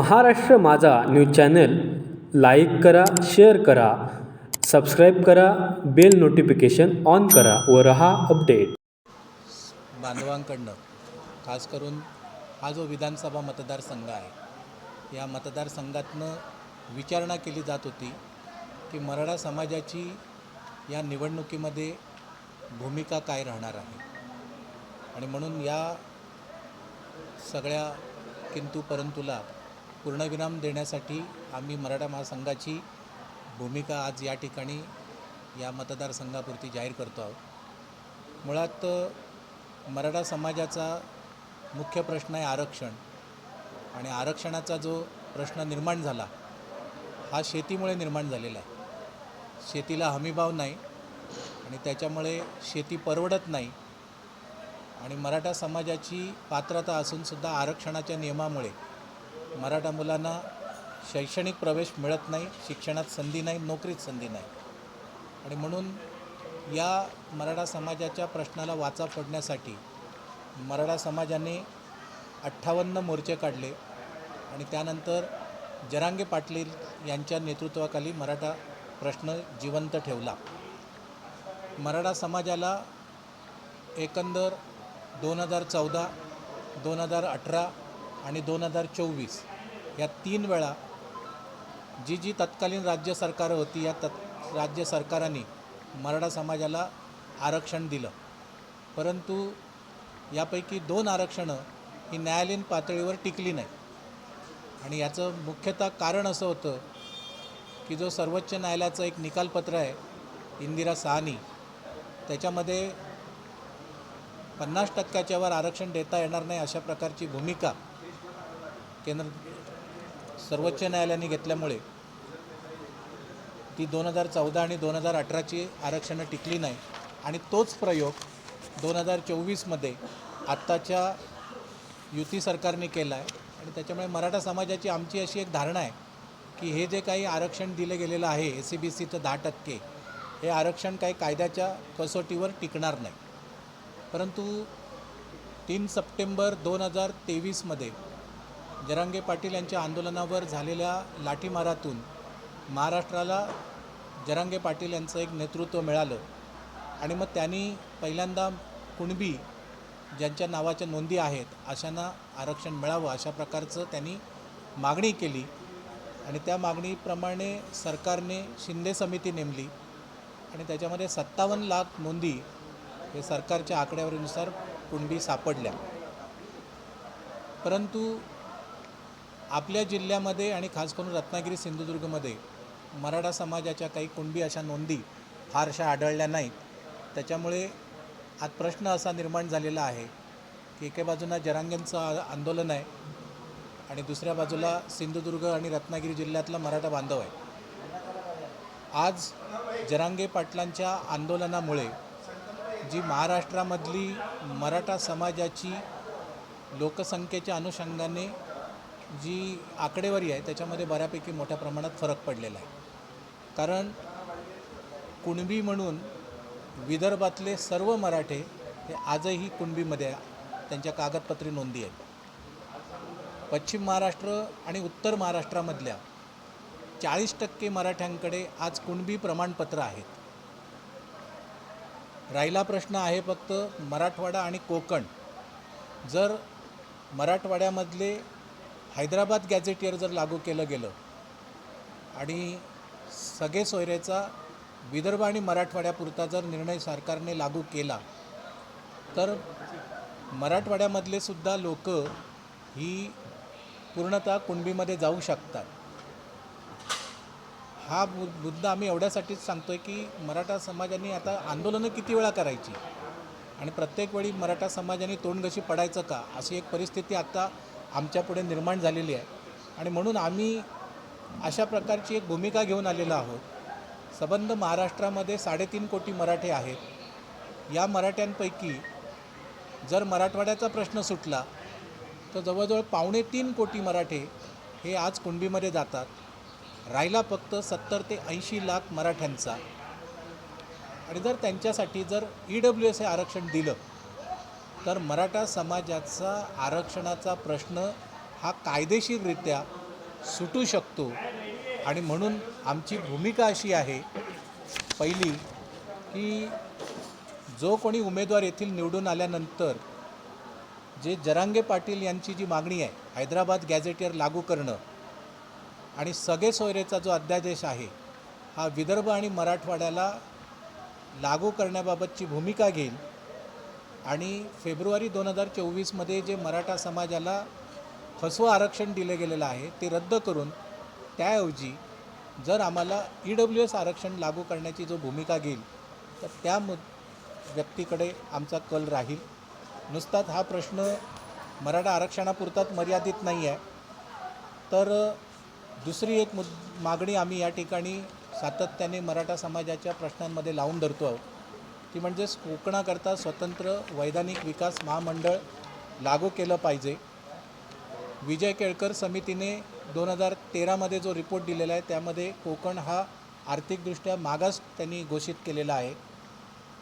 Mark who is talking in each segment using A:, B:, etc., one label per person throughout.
A: महाराष्ट्र माझा news channel like करा, share करा, सबस्क्राईब करा, बेल नोटिफिकेशन ऑन करा व रहा अपडेट.
B: बांधवांकडनं खास करून हा जो विधानसभा मतदारसंघ आहे, या मतदारसंघातनं विचारणा केली जात होती की मराठा समाजाची या निवडणुकीमध्ये भूमिका काय राहणार आहे. आणि म्हणून या सगळ्या किंतु परंतुला पूर्णविराम देण्यासाठी आम्ही मराठा महासंघाची भूमिका आज या ठिकाणी या मतदारसंघापुरती जाहीर करतो आहोत. मुळात मराठा समाजाचा मुख्य प्रश्न आहे आरक्षण, आणि आरक्षणाचा जो प्रश्न निर्माण झाला हा शेतीमुळे निर्माण झालेला आहे. शेतीला हमीभाव नाही आणि त्याच्यामुळे शेती परवडत नाही, आणि मराठा समाजाची पात्रता असूनसुद्धा आरक्षणाच्या नियमामुळे मराठा मुलांना शैक्षणिक प्रवेश मिळत नाही, शिक्षणात संधी नाही, नोकरीत संधी नाही. आणि म्हणून या मराठा समाजाच्या प्रश्नाला वाचा फोडण्यासाठी मराठा समाजाने 58 मोर्चे काढले आणि त्यानंतर जरांगे पाटील यांच्या नेतृत्वाखाली मराठा प्रश्न जिवंत ठेवला. मराठा समाजाला एकंदर 2014, 2018 आणि 2024 या 3 वेळा जी तत्कालीन राज्य सरकार होती, या राज्य सरकारांनी मराठा समाजाला आरक्षण दिलं. परंतु यापैकी 2 आरक्षणं ही न्यायालयीन पातळीवर टिकली नाही. आणि याचं मुख्यतः कारण असं होतं की जो सर्वोच्च न्यायालयाचं एक निकालपत्र आहे, इंदिरा साहनी, त्याच्यामध्ये 50% वर आरक्षण देता येणार नाही अशा प्रकारची भूमिका सर्वोच्च न्यायालयाने घेतल्यामुळे ती 2014 आणि 2018ची आरक्षणं टिकली नाही. आणि तोच प्रयोग 2024मध्ये आत्ताच्या युती सरकारने केला आहे. आणि त्याच्यामुळे मराठा समाजाची आमची अशी एक धारणा आहे की हे जे काही आरक्षण दिलं गेलेलं आहे SCBCचं 10%, हे आरक्षण काही कायद्याच्या कसोटीवर टिकणार नाही. परंतु 3 सप्टेंबर 2023मध्ये जरांगे पाटील यांच्या आंदोलनावर झालेल्या लाठीमारातून महाराष्ट्राला जरांगे पाटील यांचं एक नेतृत्व मिळालं. आणि मग त्यांनी पहिल्यांदा कुणबी ज्यांच्या नावाच्या नोंदी आहेत अशांना आरक्षण मिळावं अशा प्रकारचं त्यांनी मागणी केली. आणि त्या मागणीप्रमाणे सरकारने शिंदे समिती नेमली आणि त्याच्यामध्ये 57 लाख नोंदी हे सरकारच्या आकड्यावरीनुसार कुणबी सापडल्या. परंतु आपल्या जिल्ह्यामध्ये आणि खास करून रत्नागिरी सिंधुदुर्गमध्ये मराठा समाजाच्या काही कुणबी अशा नोंदी फारशा आढळल्या नाहीत. त्याच्यामुळे आज प्रश्न असा निर्माण झालेला आहे की एके बाजूला जरांगेंचं आंदोलन आहे आणि दुसऱ्या बाजूला सिंधुदुर्ग आणि रत्नागिरी जिल्ह्यातला मराठा बांधव आहे. आज जरांगे पाटलांच्या आंदोलनामुळे जी महाराष्ट्रामधली मराठा समाजाची लोकसंख्येच्या अनुषंगाने जी आकडेवारी आहे त्याच्यामध्ये बऱ्यापैकी मोठ्या प्रमाणात फरक पडलेला आहे. कारण कुणबी म्हणून विदर्भातले सर्व मराठे हे आजही कुणबीमध्ये त्यांच्या कागदपत्री नोंदी आहेत. पश्चिम महाराष्ट्र आणि उत्तर महाराष्ट्रामधल्या 40% मराठ्यांकडे आज कुणबी प्रमाणपत्र आहेत. राहिला प्रश्न आहे फक्त मराठवाडा आणि कोकण. जर मराठवाड्यामधले हैदराबाद गॅझेटियर जर लागू केलं गेलं आणि सगळे सोयरेचा विदर्भ आणि मराठवाड्यापुरता जर निर्णय सरकारने लागू केला तर मराठवाड्यामधले सुद्धा लोक ही पूर्णतः कुणबीमध्ये जाऊ शकतात. हा मुद्दा आम्ही एवढ्यासाठीच सांगतो आहे की मराठा समाजाने आता आंदोलनं किती वेळा करायची आणि प्रत्येक वेळी मराठा समाजाने तोंडघशी पडायचं का, अशी एक परिस्थिती आता आमच्यापुढे निर्माण झालेली आहे. आणि म्हणून आम्ही अशा प्रकारची एक भूमिका घेऊन आलेलो आहोत. संबंध महाराष्ट्रामध्ये 3.5 कोटी मराठे आहेत. या मराठ्यांपैकी जर मराठवाड्याचा प्रश्न सुटला तर जवळजवळ 2.25 कोटी मराठे हे आज कुणबीमध्ये जातात. राहिला फक्त 70 ते 80 लाख मराठ्यांचा. आणि जर त्यांच्यासाठी जर EWS हे आरक्षण दिलं तर मराठा समाजाचा आरक्षणाचा प्रश्न हा कायदेशीररित्या सुटू शकतो. आणि म्हणून आमची भूमिका अशी आहे, पहिली की जो कोणी उमेदवार येथील निवडून आल्यानंतर जे जरांगे पाटील यांची जी मागणी आहे, हैदराबाद गॅझेटियर लागू करणं आणि सगळे सोयरेचा जो अध्यादेश आहे, हा विदर्भ आणि मराठवाड्याला लागू करण्याबाबतची भूमिका घेईल. आणि फेब्रुवारी 2024मध्ये जे मराठा समाजाला फसवं आरक्षण दिलं गेलेलं आहे ते रद्द करून त्याऐवजी जर आम्हाला EWS आरक्षण लागू करण्याची जो भूमिका घेईल तर त्या व्यक्तीकडे आमचा कल राहील. नुसताच हा प्रश्न मराठा आरक्षणापुरताच मर्यादित नाही आहे, तर दुसरी एक मागणी आम्ही या ठिकाणी सातत्याने मराठा समाजाच्या प्रश्नांमध्ये लावून धरतो आहोत, ती म्हणजेच कोकणाकरता स्वतंत्र वैधानिक विकास महामंडळ लागू केलं पाहिजे. विजय केळकर समितीने 2013मध्ये जो रिपोर्ट दिलेला आहे त्यामध्ये कोकण हा आर्थिकदृष्ट्या मागास त्यांनी घोषित केलेला आहे.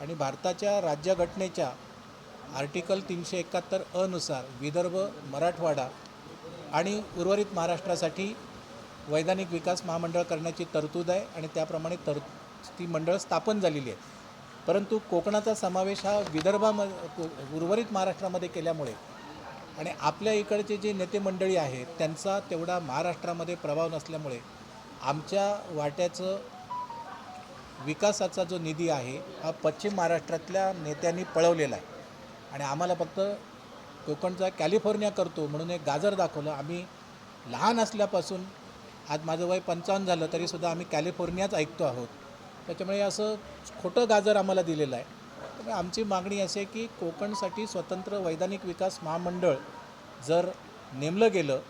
B: आणि भारताच्या राज्यघटनेच्या आर्टिकल 371 नुसार विदर्भ, मराठवाडा आणि उर्वरित महाराष्ट्रासाठी वैधानिक विकास महामंडळ करण्याची तरतूद आहे आणि त्याप्रमाणे ती मंडळ स्थापन झालेली आहे. परंतु कोकणाचा समावेश हा उर्वरित महाराष्ट्रामध्ये केल्यामुळे आणि आपल्या इकडचे जे नेते मंडळी आहेत त्यांचा तेवढा महाराष्ट्रामध्ये प्रभाव नसल्यामुळे आमच्या वाट्याचं विकासाचा जो निधी आहे हा पश्चिम महाराष्ट्रातल्या नेत्यांनी पळवलेला आहे. आणि आम्हाला फक्त कोकणचा कॅलिफोर्निया करतो म्हणून एक गाजर दाखवलं. आम्ही लहान असल्यापासून आज माझं वय 55 झालं तरीसुद्धा आम्ही कॅलिफोर्नियाच ऐकतो आहोत. त्याच्यामुळे असं खोटं गाजर आम्हाला दिलेलं आहे. त्यामुळे आमची मागणी अशी आहे की कोकणसाठी स्वतंत्र वैधानिक विकास महामंडळ जर नेमलं गेलं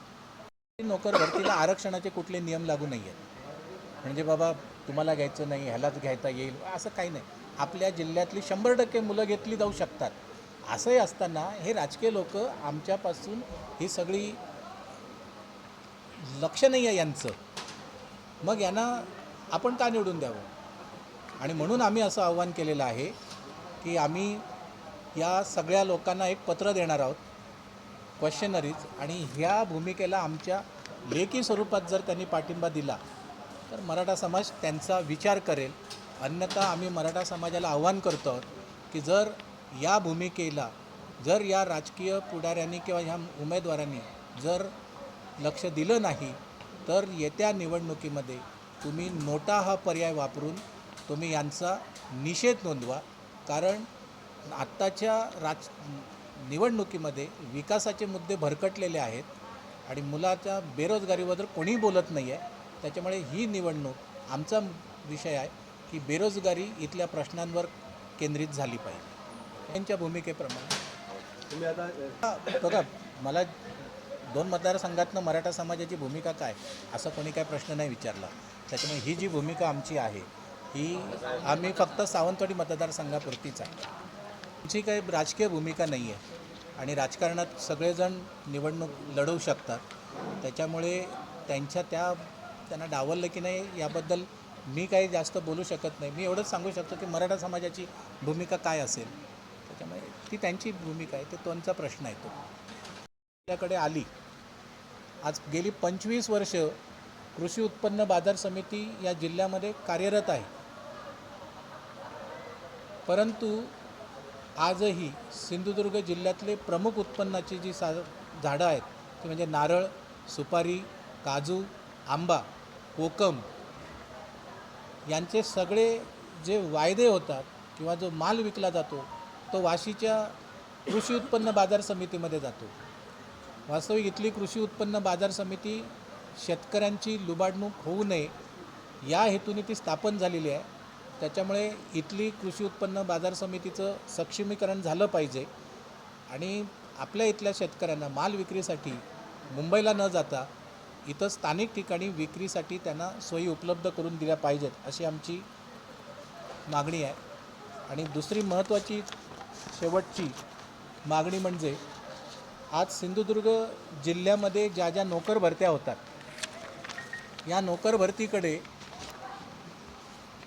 B: नोकर भरतीला आरक्षणाचे कुठले नियम लागू नाही आहेत. म्हणजे बाबा तुम्हाला घ्यायचं नाही, ह्यालाच घ्यायता येईल असं काही नाही. आपल्या जिल्ह्यातली 100% मुलं घेतली जाऊ शकतात. असंही असताना हे राजकीय लोक आमच्यापासून ही सगळी लक्ष नाही आहे यांचं, मग यांना आपण का निवडून द्यावं. आणि म्हणून आम्ही असं आव्हान केलेलं आहे की आम्ही या सगळ्या लोकांना एक पत्र देणार आहोत, क्वेश्चनरीज, आणि ह्या भूमिकेला आमच्या लेखी स्वरूपात जर त्यांनी पाठिंबा दिला तर मराठा समाज त्यांचा विचार करेल. अन्यथा आम्ही मराठा समाजाला आव्हान करतो आहोत की जर या भूमिकेला जर या राजकीय पुढाऱ्यांनी किंवा ह्या उमेदवारांनी जर लक्ष दिलं नाही तर येत्या निवडणुकीमध्ये तुम्ही नोटा हा पर्याय वापरून तुम्ही यांचा निषेध नोंदवा. कारण आत्ताच्या निवडणुकीमध्ये विकासाचे मुद्दे भरकटलेले आहेत आणि मुलाच्या बेरोजगारीबद्दल कोणीही बोलत नाही आहे. त्याच्यामुळे ही निवडणूक आमचा विषय आहे की बेरोजगारी इथल्या प्रश्नांवर केंद्रित झाली पाहिजे. त्यांच्या भूमिकेप्रमाणे तुम्ही आता बघा, मला 2 मतदारसंघातनं मराठा समाजाची भूमिका काय असा कोणी काय प्रश्न नाही विचारला. त्याच्यामुळे ही जी भूमिका आमची आहे ही आम्ही फक्त सावंतवाडी मतदारसंघापुरतीच आहे. आमची काही राजकीय भूमिका नाही आहे आणि राजकारणात सगळेजण निवडणूक लढवू शकतात. त्याच्यामुळे त्यांना डावललं की नाही याबद्दल मी काही जास्त बोलू शकत नाही. मी एवढंच सांगू शकतो की मराठा समाजाची भूमिका काय असेल. त्याच्यामुळे ती त्यांची भूमिका आहे, ते त्यांचा प्रश्न आहे. तो आपल्याकडे आली आज गेली 25 वर्ष कृषी उत्पन्न बाजार समिती या जिल्ह्यामध्ये कार्यरत आहे. परंतु आजही सिंधुदुर्ग जिल्ह्यातले प्रमुख उत्पन्नाची जी झाडं आहेत ती म्हणजे नारळ, सुपारी, काजू, आंबा, कोकम यांचे सगळे जे वायदे होतात किंवा जो माल विकला जातो तो वाशीच्या कृषी उत्पन्न बाजार समितीमध्ये जातो. वास्तविक इथली कृषी उत्पन्न बाजार समिती शेतकऱ्यांची लुबाडणूक होऊ नये या हेतूने ती स्थापन झालेली आहे. त्याच्यामुळे इथली कृषी उत्पन्न बाजार समितीचं सक्षमीकरण झालं पाहिजे आणि आपल्या इथल्या शेतकऱ्यांना माल विक्रीसाठी मुंबईला न जाता इथं स्थानिक ठिकाणी विक्रीसाठी त्यांना सोयी उपलब्ध करून दिल्या पाहिजेत अशी आमची मागणी आहे. आणि दुसरी महत्त्वाची शेवटची मागणी म्हणजे आज सिंधुदुर्ग जिल्ह्यामध्ये ज्या ज्या नोकर भरत्या होतात या नोकर भरतीकडे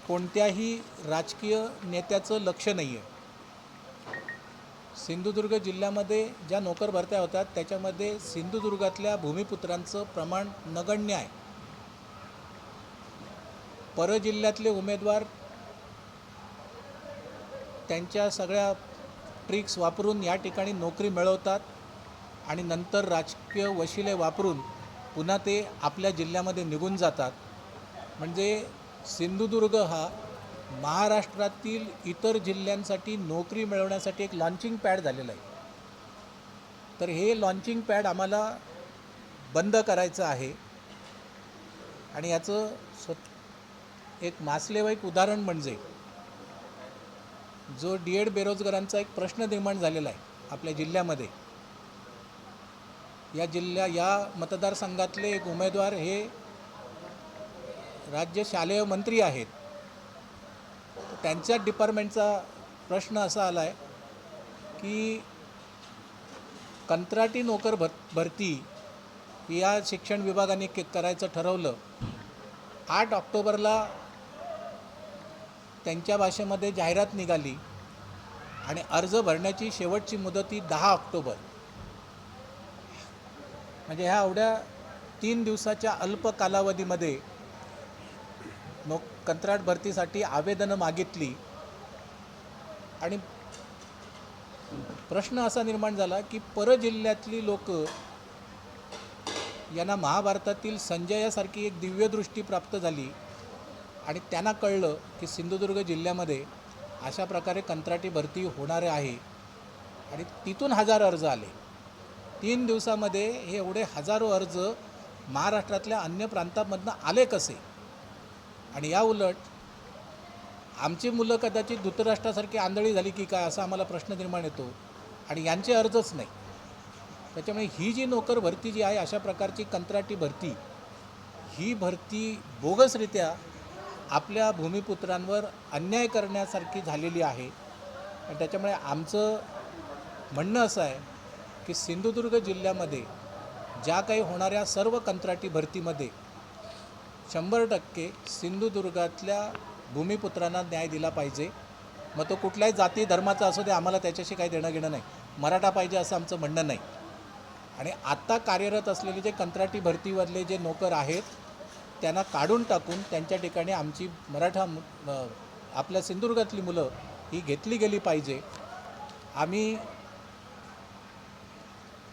B: कोणत्याही राजकीय नेत्याचं लक्ष नाही आहे. सिंधुदुर्ग जिल्ह्यामध्ये ज्या नोकर भरत्या होतात त्याच्यामध्ये सिंधुदुर्गातल्या भूमिपुत्रांचं प्रमाण नगण्य आहे. परजिल्ह्यातले उमेदवार त्यांच्या सगळ्या ट्रिक्स वापरून या ठिकाणी नोकरी मिळवतात आणि नंतर राजकीय वशिले वापरून पुन्हा ते आपल्या जिल्ह्यामध्ये निघून जातात. म्हणजे सिंधुदुर्ग हा महाराष्ट्रातील इतर जिल्ह्यांसाठी नोकरी मिळवण्यासाठी एक लॉन्चिंग पॅड झालेला आहे. तर हे लॉन्चिंग पॅड आम्हाला बंद करायचं आहे आणि याचं एक मासलेवाईक उदाहरण म्हणजे जो डी.एड बेरोजगारांचा एक प्रश्न निर्माण झालेला आहे आपल्या जिल्ह्यामध्ये. या मतदारसंघातले एक उमेदवार हे राज्य शालेय मंत्री आहेत. त्यांच्या डिपार्टमेंटचा प्रश्न असा आला आहे की कंत्राटी नोकर भरती या शिक्षण विभागाने करायचं ठरवलं. 8 ऑक्टोबरला त्यांच्या भाषेमध्ये जाहिरात निघाली आणि अर्ज भरण्याची शेवटची मुदत ही 10 ऑक्टोबर. म्हणजे ह्या एवढ्या 3 दिवसाच्या अल्प कालावधीमध्ये कंत्राट भरतीसाठी आवेदनं मागितली आणि प्रश्न असा निर्माण झाला की परजिल्ह्यातली लोक यांना महाभारतातील संजयासारखी एक दिव्यदृष्टी प्राप्त झाली आणि त्यांना कळलं की सिंधुदुर्ग जिल्ह्यामध्ये अशा प्रकारे कंत्राटी भरती होणार आहे आणि तिथून 1000 अर्ज आले. 3 दिवसामध्ये हे एवढे हजारो अर्ज महाराष्ट्रातल्या अन्य प्रांतांमधनं आले कसे? आणि या उलट आमची मुलं कदाचित धृतराष्ट्रासारखी आंधळी झाली की काय असा आम्हाला प्रश्न निर्माण येतो आणि यांचे अर्जच नाही. त्याच्यामुळे ही जी नोकर भरती जी आहे अशा प्रकारची कंत्राटी भरती ही भरती बोगसरित्या आपल्या भूमिपुत्रांवर अन्याय करण्यासारखी झालेली आहे. आणि त्याच्यामुळे आमचं म्हणणं असं आहे की सिंधुदुर्ग जिल्ह्यामध्ये ज्या काही होणाऱ्या सर्व कंत्राटी भरतीमध्ये 100% सिंधुदुर्गातल्या भूमिपुत्रांना न्याय दिला पाहिजे. मग तो कुठल्याही जाती धर्माचा असू दे, आम्हाला त्याच्याशी काही देणं घेणं नाही. मराठा पाहिजे असं आमचं म्हणणं नाही. आणि आत्ता कार्यरत असलेले जे कंत्राटी भरतीवरले जे नोकर आहेत त्यांना काढून टाकून त्यांच्या ठिकाणी आमची आपल्या सिंधुदुर्गातली मुलं ही घेतली गेली पाहिजे. आम्ही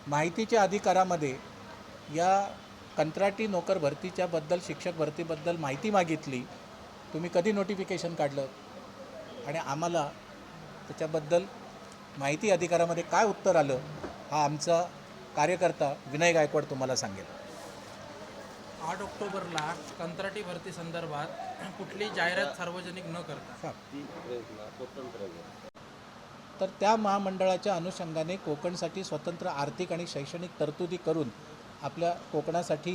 B: माहितीच्या अधिकारामध्ये या कंत्राटी नोकर भरतीच्याबद्दल शिक्षक भरतीबद्दल माहिती मागितली. तुम्ही कधी नोटिफिकेशन काढलं आणि आम्हाला त्याच्याबद्दल माहिती अधिकारामध्ये काय उत्तर आलं हा आमचा कार्यकर्ता विनय गायकवाड तुम्हाला सांगेल.
C: 8 ऑक्टोबरला कंत्राटी भरती संदर्भात कुठली जाहिरात सार्वजनिक न करता
B: तर त्या महामंडळाच्या अनुषंगाने कोकणसाठी स्वतंत्र आर्थिक आणि शैक्षणिक तरतुदी करून आपल्या कोकणासाठी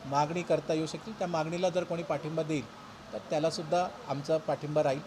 B: मागणी करता येऊ शकतील. त्या मागणीला जर कोणी पाठिंबा देईल तर त्यालासुद्धा आमचा पाठिंबा राहील.